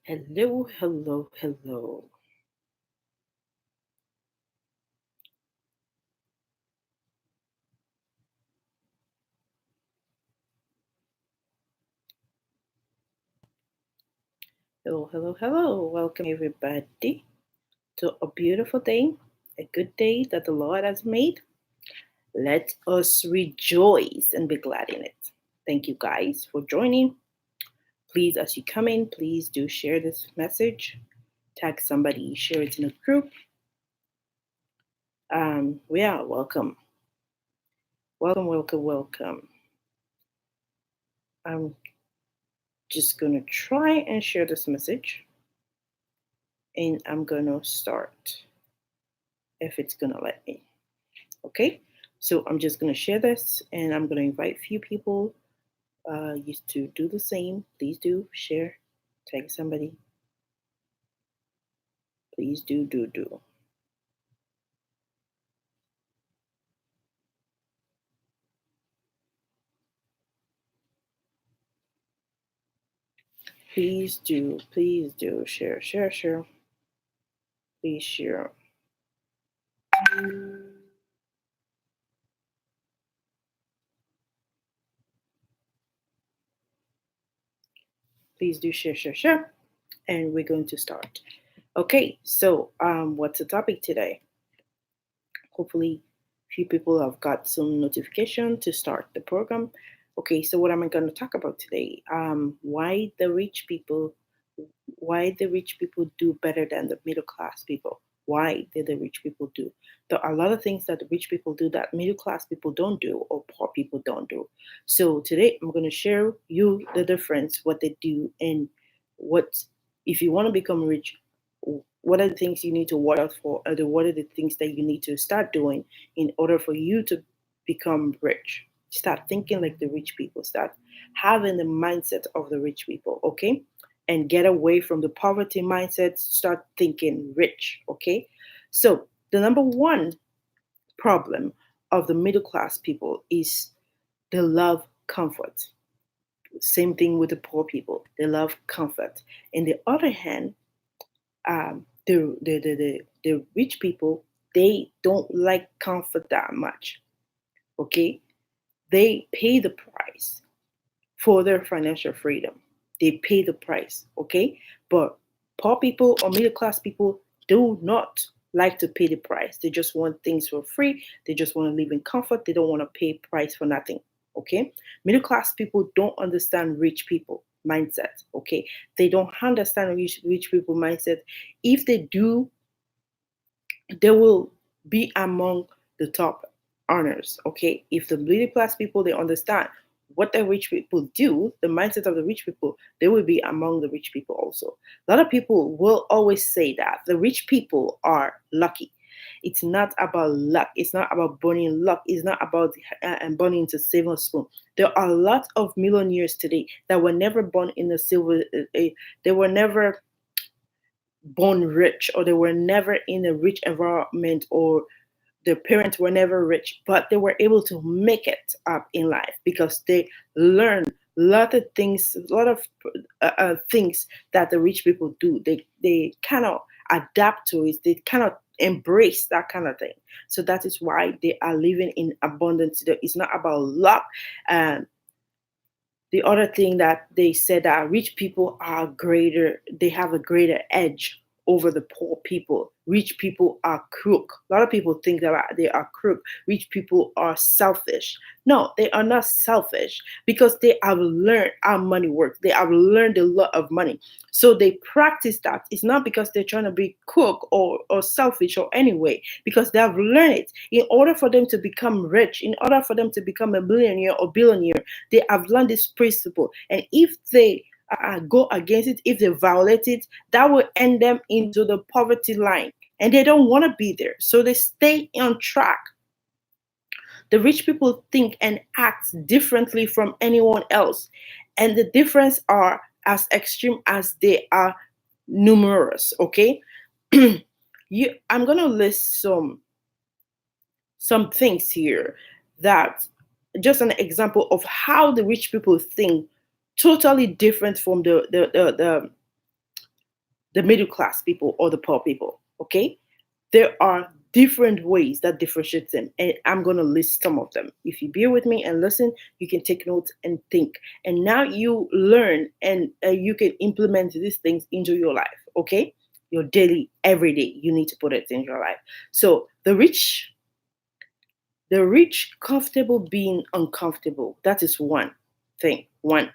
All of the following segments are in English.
Hello, hello, hello. Hello, hello, hello. Welcome everybody to a beautiful day, a good day that the Lord has made. Let us rejoice and be glad in it. Thank you guys for joining. Please, as you come in, please do share this message. Tag somebody, share it in a group. Yeah, welcome. Welcome, welcome, welcome. I'm just gonna try and share this message and I'm gonna start if it's gonna let me. Okay, so I'm just gonna share this and I'm gonna invite a few people you to do the same. Please do share, tag somebody. Please do. Please do share. Please share. Please do share. And we're going to start. Okay, so what's the topic today? Hopefully few people have got some notification to start the program. Okay, so what am I going to talk about today? Why the rich people do better than the middle class people. Why did the rich people do? There are a lot of things that the rich people do that middle class people don't do or poor people don't do. So today I'm going to share you the difference, what they do, and what if you want to become rich, what are the things you need to watch out for? What are the things that you need to start doing in order for you to become rich? Start thinking like the rich people. Start having the mindset of the rich people. Okay, and get away from the poverty mindset, start thinking rich, okay? So, the number one problem of the middle class people is they love comfort. Same thing with the poor people, they love comfort. On the other hand, the rich people, they don't like comfort that much, okay? They pay the price for their financial freedom. They pay the price, okay? But poor people or middle class people do not like to pay the price. They just want things for free. They just want to live in comfort. They don't want to pay price for nothing, okay? Middle class people don't understand rich people mindset, okay? They don't understand rich people mindset. If they do, they will be among the top earners. Okay, if the middle class people they understand what the rich people do, the mindset of the rich people, they will be among the rich people also. A lot of people will always say that the rich people are lucky. It's not about luck. It's not about burning luck. It's not about burning into silver spoon. There are a lot of millionaires today that were never born in a silver. They were never born rich or they were never in a rich environment or their parents were never rich, but they were able to make it up in life because they learned a lot of things that the rich people do. They cannot adapt to it. They cannot embrace that kind of thing. So that is why they are living in abundance. It's not about luck. Um, the other thing that they said that rich people are greater, they have a greater edge over the poor people. Rich people are crook. A lot of people think that they are crook. Rich people are selfish. No, they are not selfish because they have learned how money works. They have learned a lot of money. So they practice that. It's not because they're trying to be crook or selfish or anyway, because they have learned it. In order for them to become rich, in order for them to become a millionaire or billionaire, they have learned this principle. And if they go against it, if they violate it, that will end them into the poverty line. And they don't want to be there. So they stay on track. The rich people think and act differently from anyone else. And the difference are as extreme as they are numerous. Okay. I'm gonna list some things here that just an example of how the rich people think totally different from the middle class people or the poor people. Okay, there are different ways that differentiate them, and I'm going to list some of them. If you bear with me and listen, you can take notes and think, and now you learn, and you can implement these things into your life. Okay, your daily, every day, you need to put it in your life. So the rich comfortable being uncomfortable. That is one thing.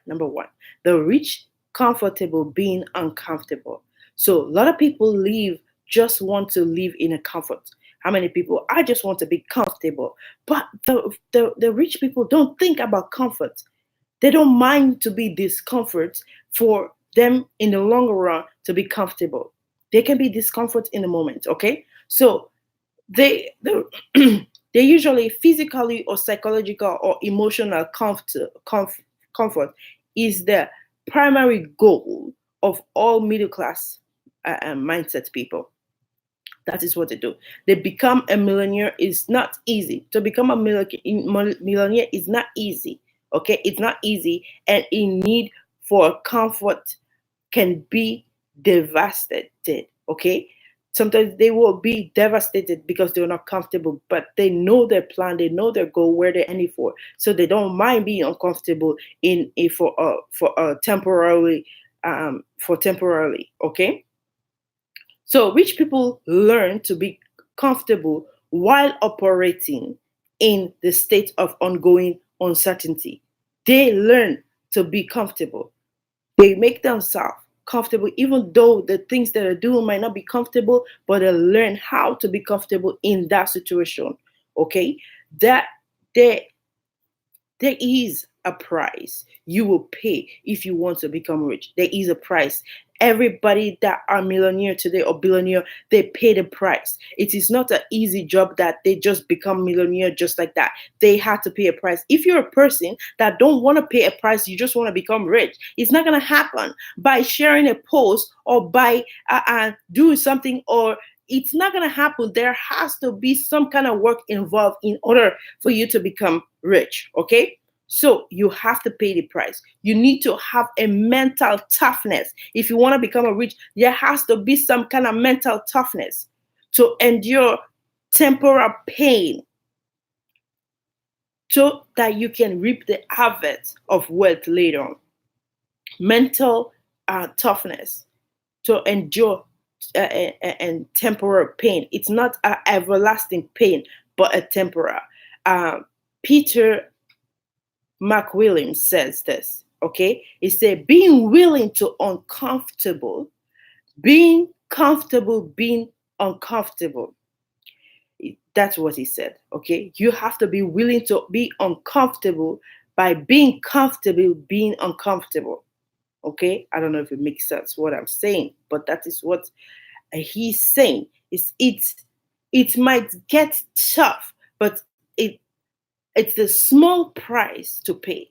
Number one. The rich comfortable being uncomfortable. So a lot of people just want to live in a comfort. How many people? I just want to be comfortable. But the rich people don't think about comfort. They don't mind to be discomfort for them in the longer run to be comfortable. They can be discomfort in the moment. Okay. So they they usually physically or psychological or emotional comfort is the primary goal of all middle class mindset people. That is what they do. They become a millionaire is not easy. To become a millionaire is not easy. Okay, it's not easy, and in need for comfort can be devastated. Okay, sometimes they will be devastated because they're not comfortable, but they know their plan, they know their goal, where they're aiming for, so they don't mind being uncomfortable for temporarily. Okay, so rich people learn to be comfortable while operating in the state of ongoing uncertainty. They learn to be comfortable. They make themselves comfortable, even though the things that they're doing might not be comfortable, but they learn how to be comfortable in that situation. Okay, that there there is a price you will pay if you want to become rich. There is a price. Everybody that are millionaire today or billionaire, they pay the price. It is not an easy job that they just become millionaire just like that. They had to pay a price. If you're a person that don't want to pay a price, you just want to become rich, it's not going to happen by sharing a post or by doing something, or it's not going to happen. There has to be some kind of work involved in order for you to become rich. Okay, so you have to pay the price. You need to have a mental toughness. If you want to become a rich, there has to be some kind of mental toughness to endure temporal pain so that you can reap the harvest of wealth later on. Mental toughness to endure and temporal pain. It's not an everlasting pain, but a temporal. Peter McWilliams says this. Okay, he said, being willing to uncomfortable, being comfortable, being uncomfortable. That's what he said. Okay, you have to be willing to be uncomfortable by being comfortable, being uncomfortable. Okay, I don't know if it makes sense what I'm saying, but that is what he's saying. It might get tough, but it's a small price to pay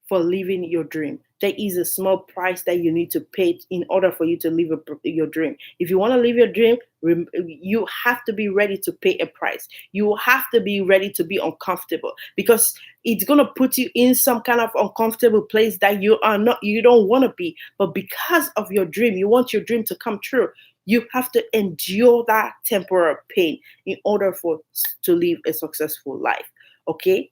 for living your dream. There is a small price that you need to pay in order for you to live your dream. If you want to live your dream, you have to be ready to pay a price. You have to be ready to be uncomfortable, because it's going to put you in some kind of uncomfortable place that you don't want to be. But because of your dream, you want your dream to come true. You have to endure that temporal pain in order to live a successful life. Okay,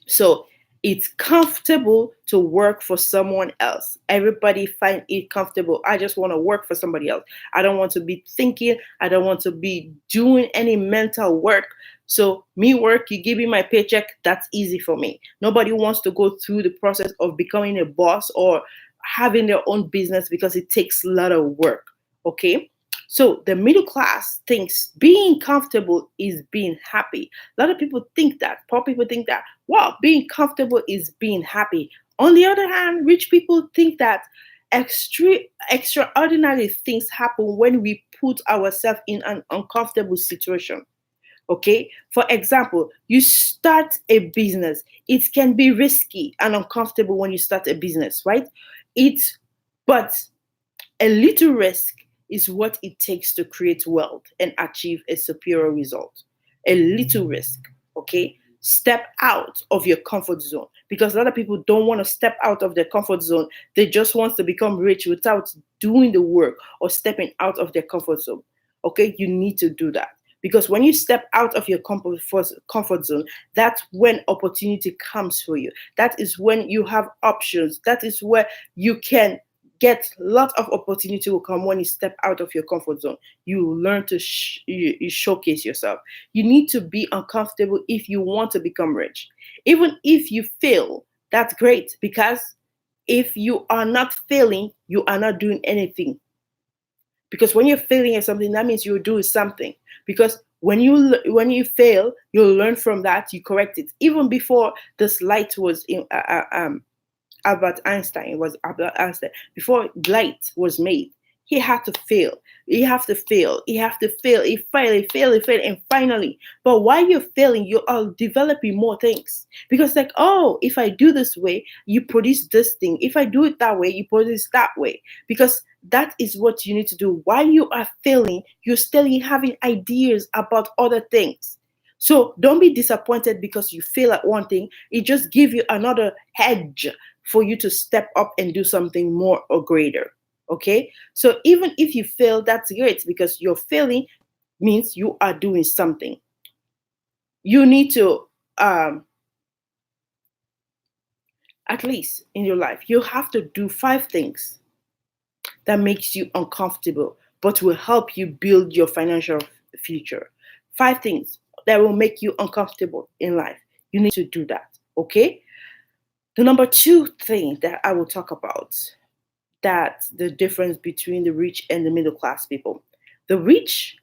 so it's comfortable to work for someone else. Everybody find it comfortable. I just want to work for somebody else. I don't want to be thinking. I don't want to be doing any mental work. So me work, you give me my paycheck, that's easy for me. Nobody wants to go through the process of becoming a boss or having their own business, because it takes a lot of work. Okay, so the middle class thinks being comfortable is being happy. A lot of people think that. Poor people think that, wow, being comfortable is being happy. On the other hand, rich people think that extraordinary things happen when we put ourselves in an uncomfortable situation. Okay, for example, you start a business. It can be risky and uncomfortable when you start a business, right? But a little risk is what it takes to create wealth and achieve a superior result. A little risk, okay? step out of your comfort zone, because a lot of people don't want to step out of their comfort zone. They just want to become rich without doing the work or stepping out of their comfort zone. Okay, you need to do that, because when you step out of your comfort zone, that's when opportunity comes for you. That is when you have options. That is where you can get lot of opportunity will come when you step out of your comfort zone. You learn to you showcase yourself. You need to be uncomfortable if you want to become rich. Even if you fail, that's great, because if you are not failing, you are not doing anything. Because when you're failing at something, that means you're doing something. Because when you fail, you'll learn from that, you correct it. Even before this light was in Albert Einstein, was Albert Einstein. Before light was made, he had to fail. He have to fail. He have to fail. He failed. He failed. He failed. And finally, but while you're failing, you are developing more things. Because like, oh, if I do this way, you produce this thing. If I do it that way, you produce that way. Because that is what you need to do. While you are failing, you're still having ideas about other things. So don't be disappointed because you fail at one thing. It just gives you another edge for you to step up and do something more or greater. Okay? So even if you fail, that's great, because you're failing means you are doing something. You need to at least in your life, you have to do 5 things that makes you uncomfortable but will help you build your financial future. 5 things that will make you uncomfortable in life. You need to do that. Okay? The number 2 thing that I will talk about, that the difference between the rich and the middle class people. The rich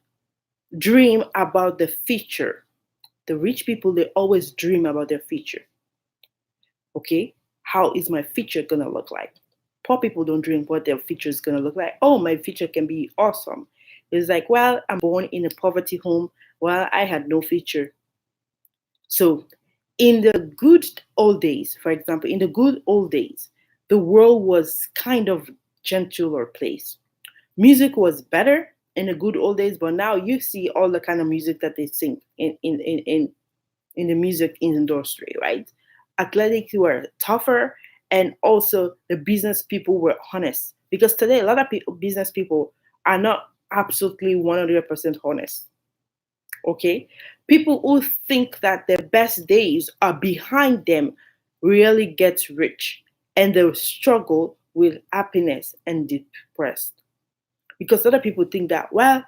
dream about the future. The rich people, they always dream about their future. Okay? How is my future gonna look like? Poor people don't dream what their future is gonna look like. Oh, my future can be awesome. It's like, well, I'm born in a poverty home. Well, I had no future. So in the good old days, for example, in the good old days, the world was kind of gentler place. Music was better in the good old days, but now you see all the kind of music that they sing in the music industry, right? Athletics were tougher, and also the business people were honest. Because today, a lot of business people are not absolutely 100% honest. Okay? People who think that their best days are behind them really get rich, and they struggle with happiness and depressed. Because other people think that, well,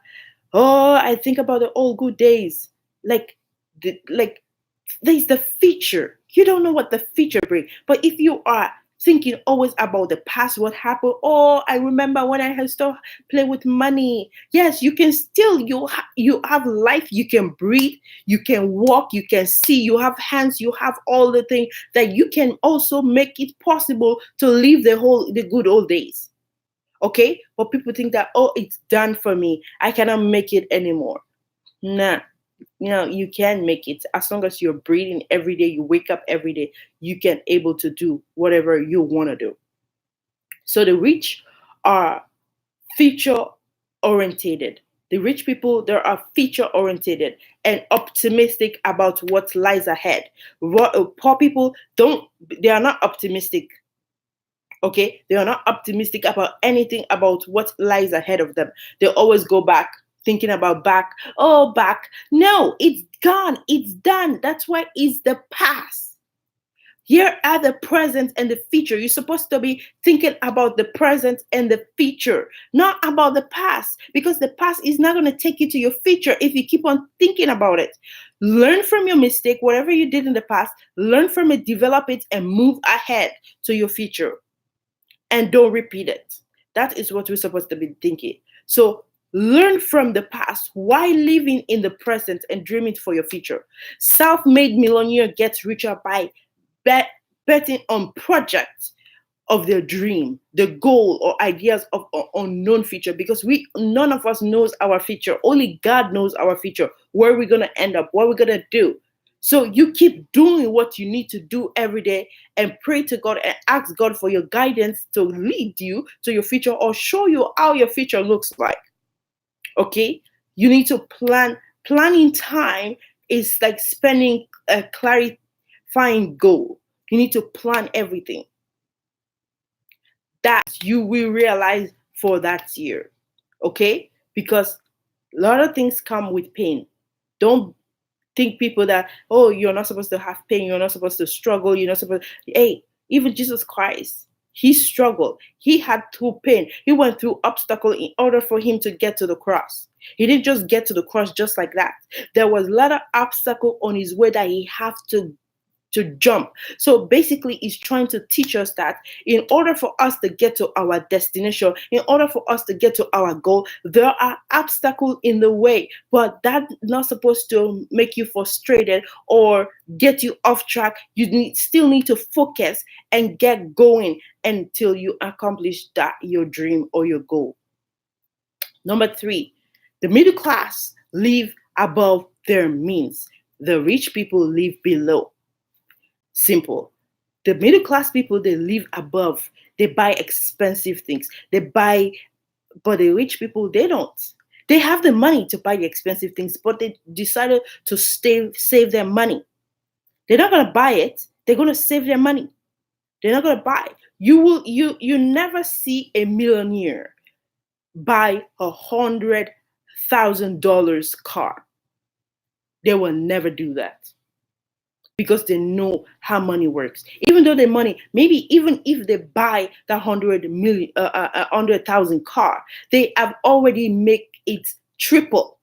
oh, I think about the old good days. Like there's the future. You don't know what the future brings. But if you are thinking always about the past, what happened, oh, I remember when I had to play with money. Yes, you can still, you have life, you can breathe, you can walk, you can see, you have hands, you have all the things that you can also make it possible to live the good old days. Okay? But people think that, oh, it's done for me. I cannot make it anymore. Nah. You can make it. As long as you're breathing every day, you wake up every day, you can able to do whatever you want to do. So the rich are future orientated. The rich people, they are future orientated and optimistic about what lies ahead. Poor people don't, they are not optimistic. Okay, they are not optimistic about anything about what lies ahead of them. They always go back, thinking about back. Oh, back. No, it's gone. It's done. That's why it's the past. Here are the present and the future. You're supposed to be thinking about the present and the future, not about the past, because the past is not going to take you to your future if you keep on thinking about it. Learn from your mistake, whatever you did in the past, learn from it, develop it, and move ahead to your future. And don't repeat it. That is what we're supposed to be thinking. So learn from the past while living in the present and dreaming for your future. Self-made millionaire gets richer by betting on projects of their dream, the goal or ideas of our unknown future, because none of us knows our future. Only God knows our future, where we're gonna end up, what we're gonna do. So you keep doing what you need to do every day and pray to God and ask God for your guidance to lead you to your future or show you how your future looks like. Okay? You need to plan. Planning time is like spending a clarifying goal. You need to plan everything that you will realize for that year. Okay? Because a lot of things come with pain. Don't think people that, oh, you're not supposed to have pain, you're not supposed to struggle, you're not supposed. Hey, even Jesus Christ, he struggled. He had through pain. He went through obstacle in order for him to get to the cross. He didn't just get to the cross just like that. There was a lot of obstacle on his way that he had to jump. So basically, he's trying to teach us that in order for us to get to our destination, in order for us to get to our goal, there are obstacles in the way, but that's not supposed to make you frustrated or get you off track. Still need to focus and get going until you accomplish that your dream or your goal. Number 3, the middle class live above their means. The rich people live below. Simple. The middle class people, they live above. They buy expensive things. But the rich people, they don't. They have the money to buy the expensive things, but they decided to save their money. They're not gonna buy it. They're gonna save their money. They're not gonna buy. You never see a millionaire buy $100,000 car. They will never do that, because they know how money works. Even though the money, maybe even if they buy the 100,000 car, they have already make it triple.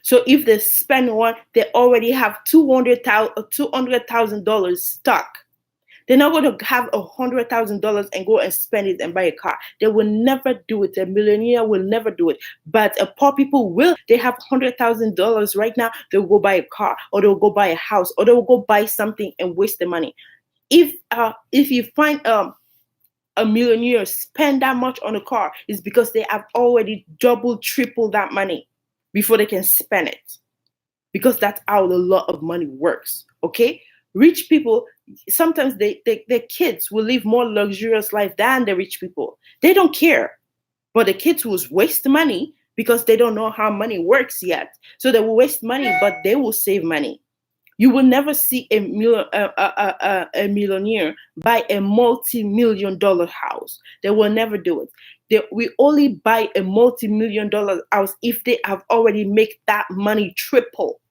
So if they spend one, they already have $200,000 stuck. They're not going to have $100,000 and go and spend it and buy a car. They will never do it. A millionaire will never do it. But poor people will. They have $100,000 right now. They'll go buy a car, or they'll go buy a house, or they'll go buy something and waste the money. If you find a millionaire spend that much on a car, it's because they have already double, triple that money before they can spend it. Because that's how the law of money works. Okay? Rich people, sometimes their kids will live more luxurious life than the rich people. They don't care. But the kids will waste money because they don't know how money works yet. So they will waste money, but they will save money. You will never see a millionaire buy a multi-million-dollar house. They will never do it. We only buy a multi-million-dollar house if they have already made that money triple.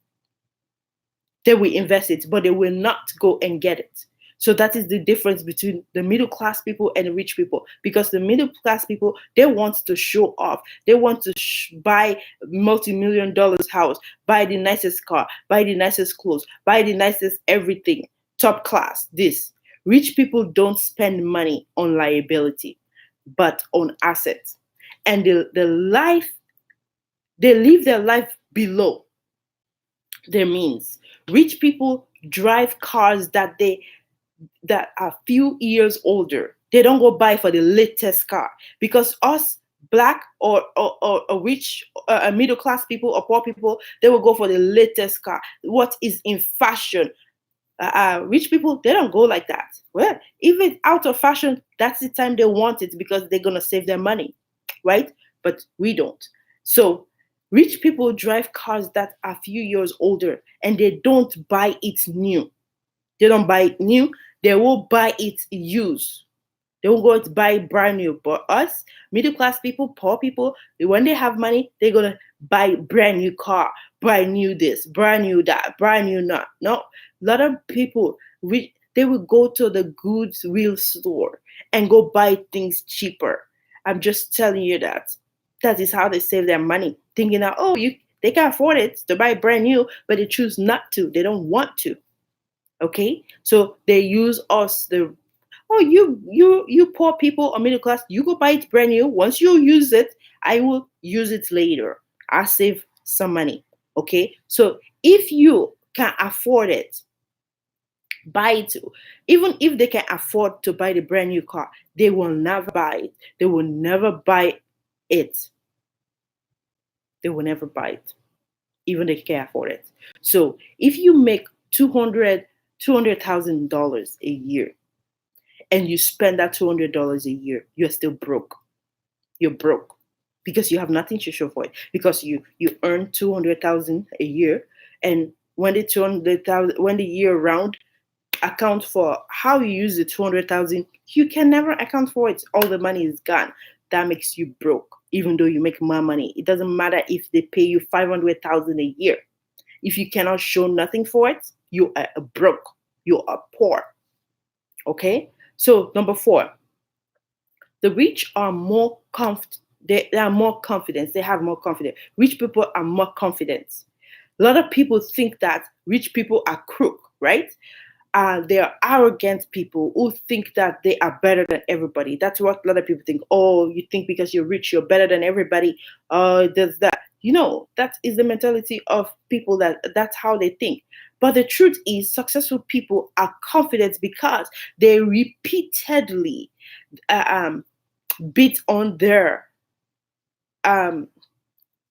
They will invest it, but they will not go and get it. So that is the difference between the middle class people and the rich people. Because the middle class people, they want to show off. They want to buy multi-million-dollar house, buy the nicest car, buy the nicest clothes, buy the nicest everything, top class, this. Rich people don't spend money on liability, but on assets. And they live their life below their means. Rich people drive cars that are few years older. They don't go buy for the latest car, because us black or rich middle class people or poor people, they will go for the latest car, what is in fashion. Rich people, they don't go like that. Well, if it's out of fashion, that's the time they want it, because they're gonna save their money, right? But we don't. So rich people drive cars that are a few years older, and they don't buy it new. They don't buy it new. They will buy it used. They will go to buy brand new. But us, middle class people, poor people, when they have money, they're going to buy brand new car, brand new this, brand new that, brand new not. No, a lot of people, they will go to the goods real store and go buy things cheaper. I'm just telling you that. That is how they save their money, thinking that, they can afford it to buy brand new, but they choose not to. They don't want to. Okay, so they use us. You poor people or middle class, you go buy it brand new. Once you use it, I will use it later. I save some money. Okay, so if you can afford it, buy it. Even if they can afford to buy the brand new car, they will never buy it. They will never buy it. They will never buy it, even if they can afford it. So if you make $200,000 a year, and you spend that $200 a year, you're still broke. You're broke because you have nothing to show for it. Because you earn $200,000 a year, and when they turn the thousand, when the year round, account for how you use the 200,000. You can never account for it. All the money is gone. That makes you broke, even though you make more money. It doesn't matter if they pay you 500,000 a year. If you cannot show nothing for it, you are broke. You are poor. Okay. So number four, the rich are more they are more confident. They have more confidence. Rich people are more confident. A lot of people think that rich people are crook, right? They are arrogant people who think that they are better than everybody. That's what a lot of people think. Oh, you think because you're rich, you're better than everybody. There's that. That is the mentality of people that's how they think. But the truth is, successful people are confident because they repeatedly uh, um, beat on um,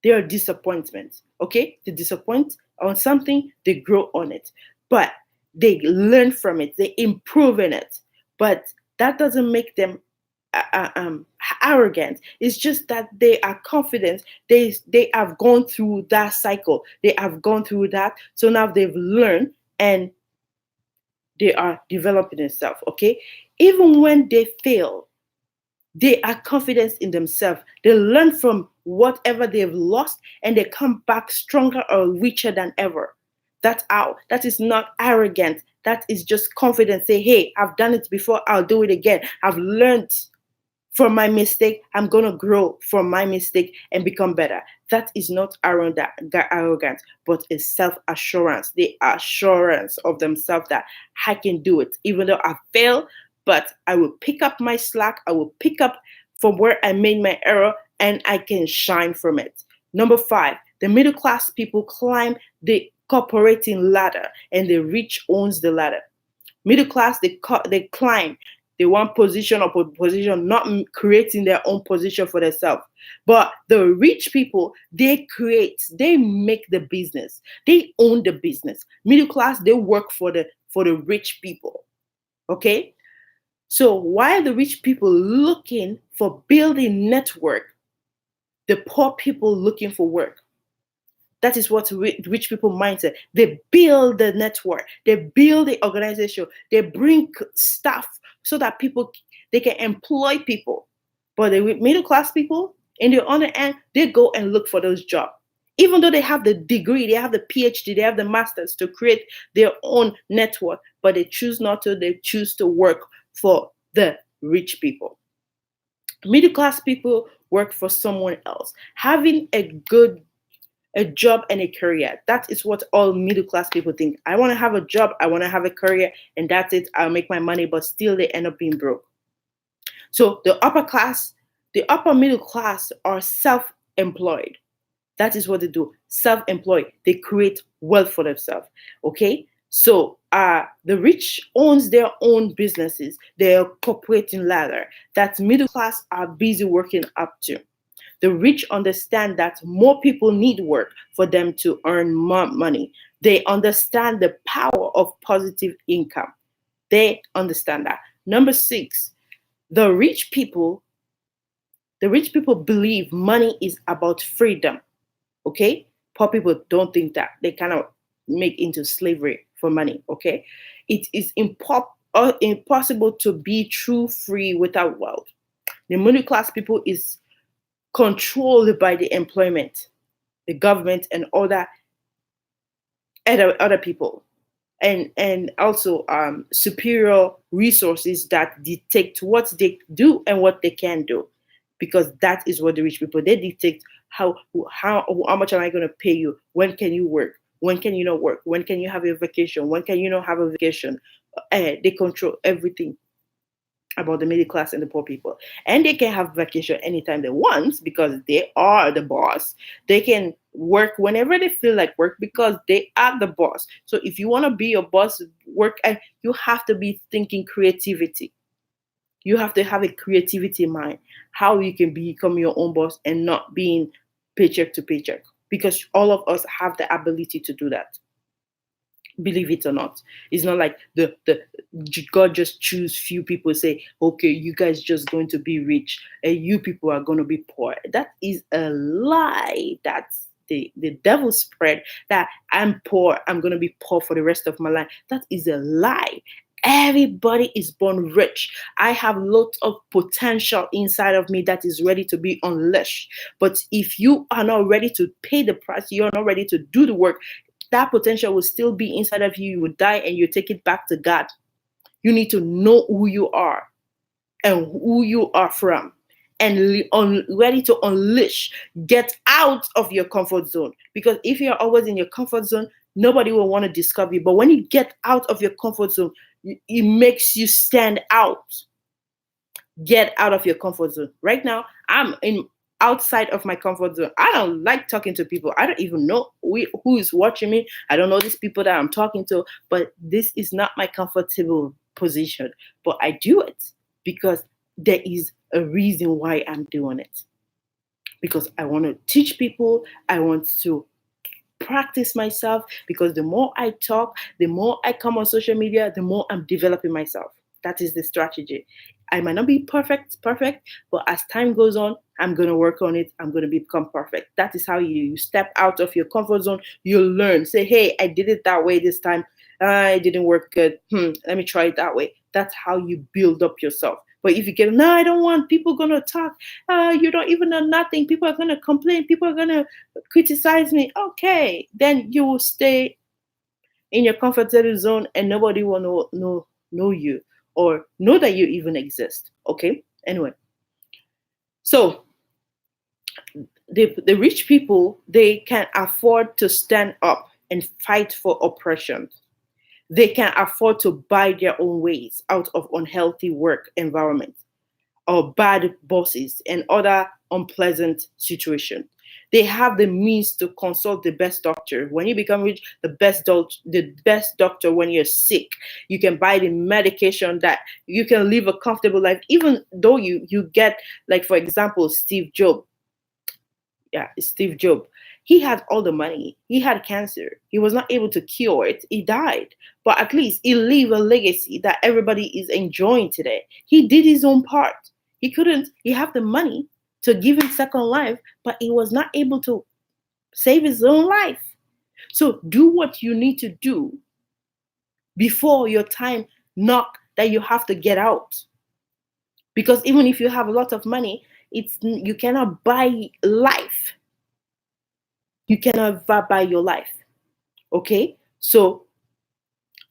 their disappointment. Okay, they disappoint on something, they grow on it, but they learn from it, they improve in it. But that doesn't make them arrogant. It's just that they are confident. They have gone through that cycle. They have gone through that, so now they've learned and they are developing themselves. Okay, even when they fail, they are confident in themselves. They learn from whatever they've lost and they come back stronger or richer than ever. That's how. That is not arrogant. That is just confidence. Say, hey, I've done it before. I'll do it again. I've learned from my mistake. I'm going to grow from my mistake and become better. That is not arrogant, but a self assurance. The assurance of themselves that I can do it. Even though I fail, but I will pick up my slack. I will pick up from where I made my error and I can shine from it. Number five, the middle class people climb the corporating ladder and the rich owns the ladder. Middle class, they climb. They want position or position, not creating their own position for themselves. But the rich people, they make the business. They own the business. Middle class, they work for the rich people. Okay? So while the rich people looking for building network, the poor people looking for work. That is what rich people mindset. They build the network, they build the organization, they bring staff so that they can employ people. But the middle class people, in the other end, they go and look for those jobs. Even though they have the degree, they have the PhD, they have the masters to create their own network, but they choose not to. They choose to work for the rich people. Middle class people work for someone else. Having a job and a career. That is what all middle class people think. I want to have a job, I want to have a career, and that's it. I'll make my money, but still they end up being broke. So the upper middle class are self-employed. That is what they do. Self-employed. They create wealth for themselves. Okay. So the rich owns their own businesses. They're corporating ladder. That middle class are busy working up to. The rich understand that more people need work for them to earn more money. They understand the power of positive income. They understand that. Number six, the rich people, believe money is about freedom. Okay? Poor people don't think that. They kind of make into slavery for money. Okay? It is impossible to be true free without wealth. The middle class people is controlled by the employment, the government, and other people, and also superior resources that dictate what they do and what they can do, because that is what the rich people, they dictate how much am I going to pay you, when can you work, when can you not work, when can you have a vacation, when can you not have a vacation. They control everything about the middle class and the poor people. And they can have vacation anytime they want because they are the boss. They can work whenever they feel like work because they are the boss. So if you want to be your boss, work, and you have to be thinking creativity. You have to have a creativity mind, how you can become your own boss and not being paycheck to paycheck, because all of us have the ability to do that, believe it or not. It's not like the God just choose few people, say, okay, you guys just going to be rich and you people are going to be poor. That is a lie. the devil spread that I'm poor, I'm gonna be poor for the rest of my life. That is a lie. Everybody is born rich. I have lots of potential inside of me that is ready to be unleashed. But if you are not ready to pay the price, you're not ready to do the work, that potential will still be inside of you. You will die and you take it back to God. You need to know who you are and who you are from, and ready to unleash. Get out of your comfort zone, because if you're always in your comfort zone, nobody will want to discover you. But when you get out of your comfort zone, it makes you stand out. Get out of your comfort zone. Right now, I'm in outside of my comfort zone. I don't like talking to people. I don't even know who is watching me. I don't know these people that I'm talking to, but this is not my comfortable position. But I do it because there is a reason why I'm doing it. Because I want to teach people, I want to practice myself, because the more I talk, the more I come on social media, the more I'm developing myself. That is the strategy. I might not be perfect, but as time goes on, I'm going to work on it. I'm going to become perfect. That is how you step out of your comfort zone. You'll learn. Say, hey, I did it that way this time. It didn't work good. Let me try it that way. That's how you build up yourself. But if you get, no, I don't want people going to talk. You don't even know nothing. People are going to complain. People are going to criticize me. Okay, then you will stay in your comfortable zone and nobody will know you or know that you even exist. Okay, anyway, so the rich people, they can afford to stand up and fight for oppression. They can afford to buy their own ways out of unhealthy work environment or bad bosses and other unpleasant situations. They have the means to consult the best doctor. When you become rich, the best doctor when you're sick. You can buy the medication that you can live a comfortable life, even though you get, like for example, Steve Jobs. He had all the money. He had cancer. He was not able to cure it. He died. But at least he left a legacy that everybody is enjoying today. He did his own part. He had the money to give him second life, but he was not able to save his own life. So do what you need to do before your time knock that you have to get out. Because even if you have a lot of money, you cannot buy life. You cannot buy your life. Okay? So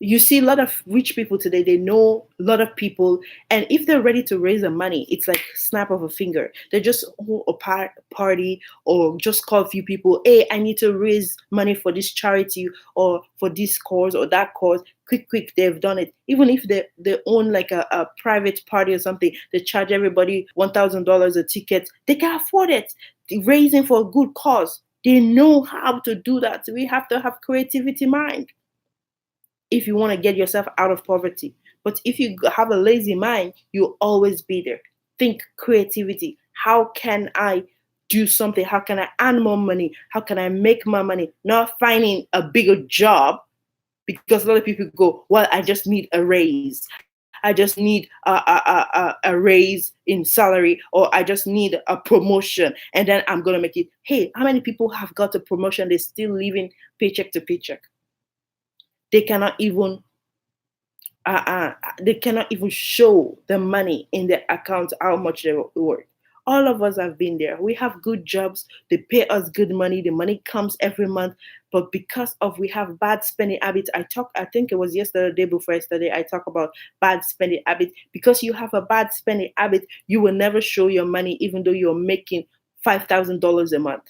you see a lot of rich people today, they know a lot of people, and if they're ready to raise the money, it's like snap of a finger. They just hold a party or just call a few people, hey, I need to raise money for this charity or for this cause or that cause. Quick, they've done it. Even if they own like a private party or something, they charge everybody $1,000 a ticket. They can afford it. Raising for a good cause. They know how to do that. We have to have creativity mind if you want to get yourself out of poverty. But if you have a lazy mind, you'll always be there. Think creativity. How can I do something? How can I earn more money? How can I make more money? Not finding a bigger job, because a lot of people go, well, I just need a raise. I just need a raise in salary, or I just need a promotion, and then I'm going to make it. Hey, how many people have got a promotion? They're still living paycheck to paycheck. They cannot even show the money in their account how much they work. All of us have been there. We have good jobs. They pay us good money. The money comes every month. But because of we have bad spending habits, I think it was yesterday, the day before yesterday, I talked about bad spending habit. Because you have a bad spending habit, you will never show your money even though you're making $5,000 a month.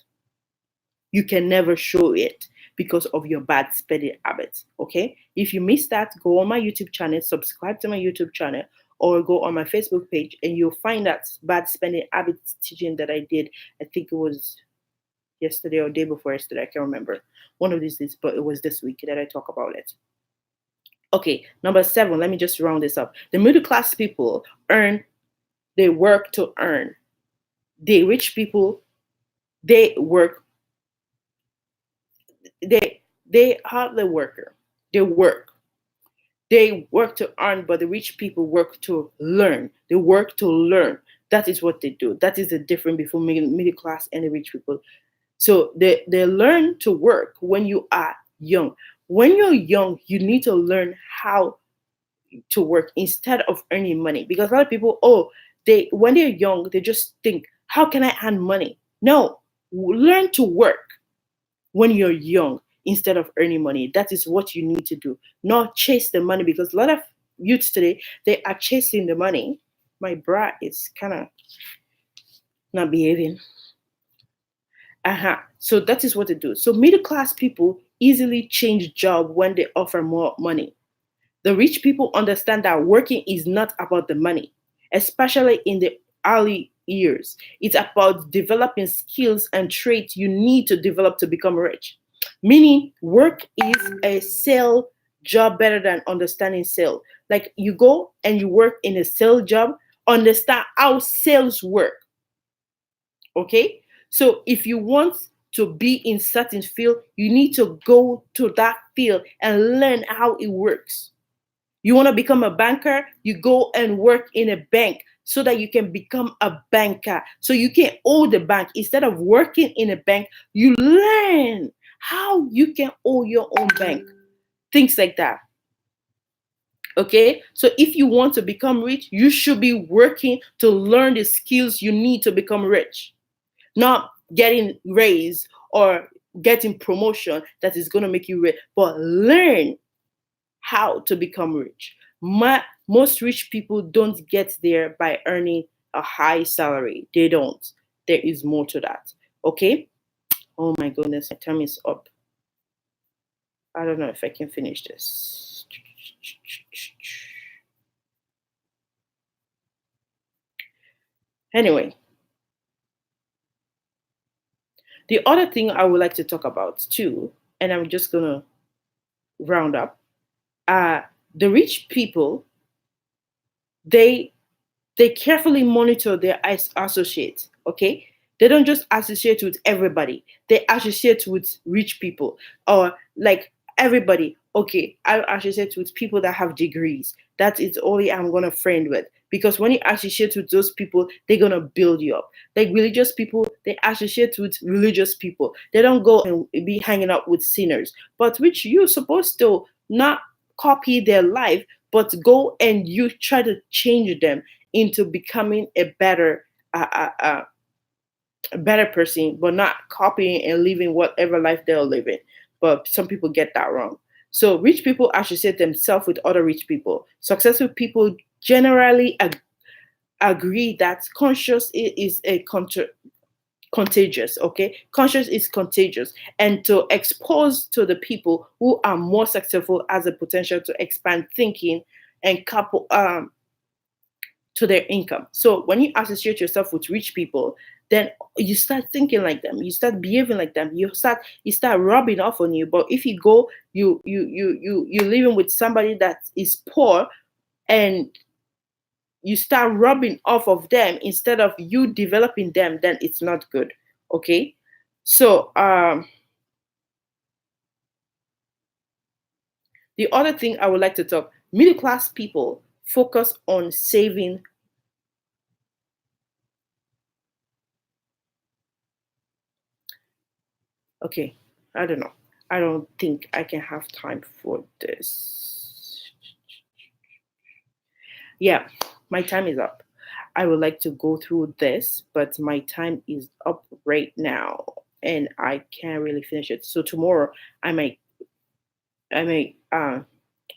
You can never show it because of your bad spending habits. Okay, if you missed that, go on my YouTube channel, subscribe to my YouTube channel, or go on my Facebook page, and you'll find that bad spending habits teaching that I did. I think it was yesterday or day before yesterday, I can't remember, one of these days, but it was this week that I talk about it. Okay, number 7, let me just round this up. The middle class people they work to earn. The rich people, they work. They are the worker. They work. They work to earn, but the rich people work to learn. They work to learn. That is what they do. That is the difference between middle class and the rich people. So they learn to work when you are young. When you're young, you need to learn how to work instead of earning money, because a lot of people, oh, they when they're young, they just think, how can I earn money? No, learn to work when you're young instead of earning money. That is what you need to do, not chase the money, because a lot of youths today, they are chasing the money. My bra is kind of not behaving. So that is what they do. So middle class people easily change job when they offer more money. The rich people understand that working is not about the money, especially in the early years. It's about developing skills and traits you need to develop to become rich. Meaning, work is a sale job better than understanding sale. Like you go and you work in a sale job, understand how sales work. Okay? So if you want to be in certain field, you need to go to that field and learn how it works. You want to become a banker, you go and work in a bank so that you can become a banker. So you can own the bank. Instead of working in a bank, you learn how you can own your own bank. Things like that. Okay? So if you want to become rich, you should be working to learn the skills you need to become rich. Not getting raised or getting promotion that is going to make you rich, but learn how to become rich. Most rich people don't get there by earning a high salary. They don't. There is more to that. Okay? Oh my goodness, my time is up. I don't know if I can finish this. Anyway, the other thing I would like to talk about too, and I'm just going to round up, the rich people, they they carefully monitor their associates. Okay, they don't just associate with everybody, they associate with rich people, or like everybody. Okay, I associate with people that have degrees. That is only I'm gonna friend with, because when you associate with those people, they're gonna build you up. Like religious people, they associate with religious people. They don't go and be hanging out with sinners, but which you're supposed to not copy their life, but go and you try to change them into becoming uh, uh, uh, a better person, but not copying and living whatever life they're living. But some people get that wrong. So rich people associate themselves with other rich people. Successful people generally agree that conscious is a contagious. Okay, conscious is contagious, and to expose to the people who are more successful as a potential to expand thinking and couple to their income. So when you associate yourself with rich people, then you start thinking like them, you start behaving like them, you start rubbing off on you. But if you go, you're living with somebody that is poor, and you start rubbing off of them instead of you developing them, then it's not good. Okay. So the other thing I would like to talk, middle class people focus on saving. Okay, I don't know. I don't think I can have time for this. Yeah, my time is up. I would like to go through this, but my time is up right now and I can't really finish it. So tomorrow I might I may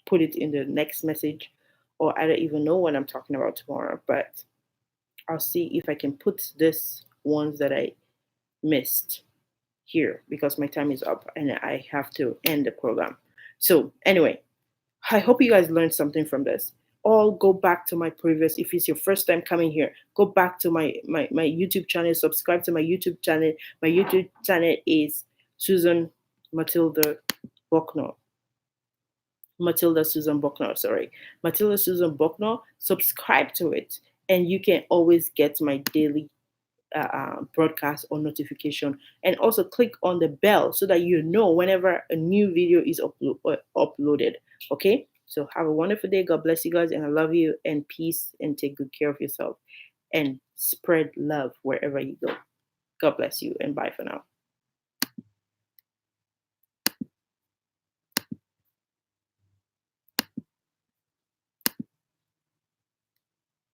put it in the next message, or I don't even know what I'm talking about tomorrow, but I'll see if I can put this ones that I missed here, because my time is up and I have to end the program. So, anyway, I hope you guys learned something from this. All go back to my previous, if it's your first time coming here, go back to my YouTube channel, subscribe to my YouTube channel. My YouTube channel is Susan Matilda Buckner. Matilda Susan Buckner, sorry. Matilda Susan Buckner. Subscribe to it, and you can always get my daily broadcast or notification, and also click on the bell so that you know whenever a new video is uploaded. Okay, so have a wonderful day. God bless you guys, and I love you, and peace, and take good care of yourself, and spread love wherever you go. God bless you, and bye for now.